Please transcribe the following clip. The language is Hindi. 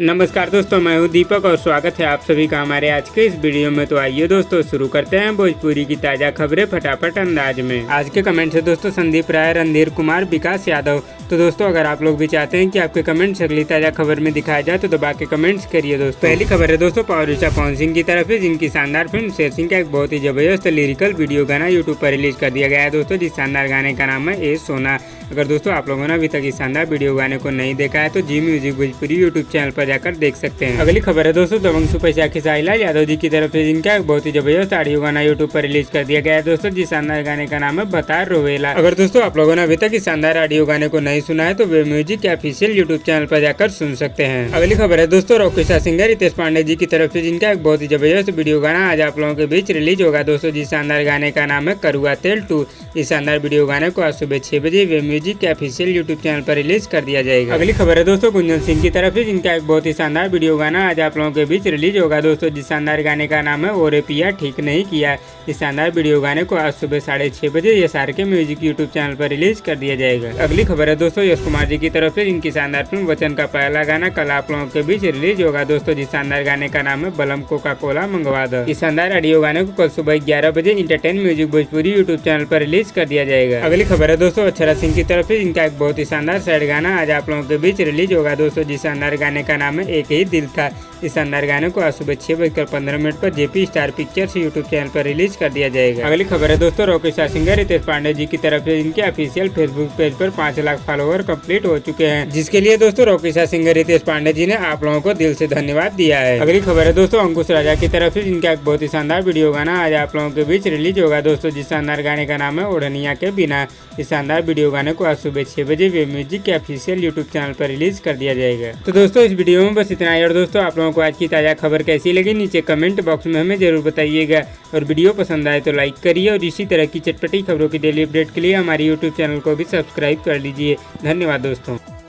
नमस्कार दोस्तों, मैं हूं दीपक और स्वागत है आप सभी का हमारे आज के इस वीडियो में। तो आइए दोस्तों शुरू करते हैं भोजपुरी की ताज़ा खबरें फटाफट अंदाज में। आज के कमेंट है दोस्तों संदीप राय, रणधीर कुमार, विकास यादव। तो दोस्तों अगर आप लोग भी चाहते हैं कि आपके कमेंट्स अगली ताज़ा खबर में दिखाया जाए तो दबा के कमेंट्स करिए दोस्तों। पहली खबर है दोस्तों पावर स्टार पवन सिंह की तरफ से, जिनकी शानदार फिल्म शेर सिंह का एक बहुत ही जबरदस्त लिरिकल वीडियो गाना यूट्यूब पर रिलीज कर दिया गया है दोस्तों, जिस शानदार गाने का नाम है ए सोना। अगर दोस्तों आप लोगों ने अभी तक इस शानदार वीडियो गाने को नहीं देखा है तो जी म्यूजिक भोजपुरी यूट्यूब चैनल पर जाकर देख सकते हैं। अगली खबर है दोस्तों दबंग सुपर खेसारी लाल यादव जी की तरफ से, जिनका एक बहुत ही जबरदस्त ऑडियो गाना यूट्यूब पर रिलीज कर दिया गया है दोस्तों, जिस शानदार गाने का नाम है बता रोवेला। अगर दोस्तों आप लोगों ने अभी तक इस शानदार ऑडियो गाने को नहीं सुना है तो वे म्यूजिक के ऑफिशियल यूट्यूब चैनल पर जाकर सुन सकते हैं। अगली खबर है दोस्तों Rocky star singer Ritesh Pandey ji की तरफ से, जिनका एक बहुत ही जबरदस्त वीडियो गाना आज आप लोगों के बीच रिलीज होगा दोस्तों, जिस शानदार गाने का नाम है करुआ तेल 2। इस शानदार वीडियो गाने को आज सुबह 6 बजे वे म्यूजिक के ऑफिशियल यूट्यूब चैनल पर रिलीज कर दिया जाएगा। अगली खबर है दोस्तों गुंजन सिंह की तरफ से, जिनका एक बहुत ही शानदार वीडियो गाना आज आप लोगों के बीच रिलीज होगा दोस्तों, जिस शानदार गाने का नाम है ओरे पिया ठीक नहीं किया। इस शानदार वीडियो गाने को आज सुबह 6:30 बजे एसआर के म्यूजिक यूट्यूब चैनल पर रिलीज कर दिया जाएगा। अगली खबर है दोस्तों यश कुमार जी की तरफ से, जिनकी शानदार फिल्म वचन का पहला गाना कल आप लोगों के बीच रिलीज होगा दोस्तों, जिस शानदार गाने का नाम है बलम कोका कोला मंगवा दो। इस शानदार ऑडियो गाने को कल सुबह 11 बजे entertain music Bhojpuri YouTube channel पर रिलीज कर दिया जाएगा। अगली खबर है दोस्तों अक्षरा सिंह की तरफ से, जिनका एक बहुत ही शानदार सैड गाना आज आप लोगों के बीच रिलीज होगा दोस्तों, जिस शानदार गाने का नाम है एक ही दिल था। इस शानदार गाने को आज सुबह 6:15 पर JP star pictures YouTube channel पर रिलीज कर दिया जाएगा। अगली खबर है दोस्तों Rocky star singer Ritesh Pandey ji की तरफ से, जिनके ऑफिशियल फेसबुक पेज पर 5 लाख फॉलोवर कंप्लीट हो चुके हैं, जिसके लिए दोस्तों Rocky star singer Ritesh Pandey ji ने आप लोगों को दिल से धन्यवाद दिया है। अगली खबर है दोस्तों अंकुश राजा की तरफ से, जिनका एक बहुत ही शानदार वीडियो गाना आज आप लोगों के बीच रिलीज होगा दोस्तों, जिस शानदार गाने का नाम है ओढ़निया के बिना। इस शानदार वीडियो गाने को आज सुबह 6 बजे वे म्यूजिक के ऑफिशियल यूट्यूब चैनल पर रिलीज कर दिया जाएगा। तो दोस्तों इस वीडियो में बस इतना ही, और दोस्तों आप लोगों को आज की ताज़ा खबर कैसी लगी नीचे कमेंट बॉक्स में हमें जरूर बताइएगा, और वीडियो पसंद आए तो लाइक करिए, और इसी तरह की चटपटी खबरों की डेली अपडेट के लिए हमारे यूट्यूब चैनल को भी सब्सक्राइब कर लीजिए। धन्यवाद दोस्तों।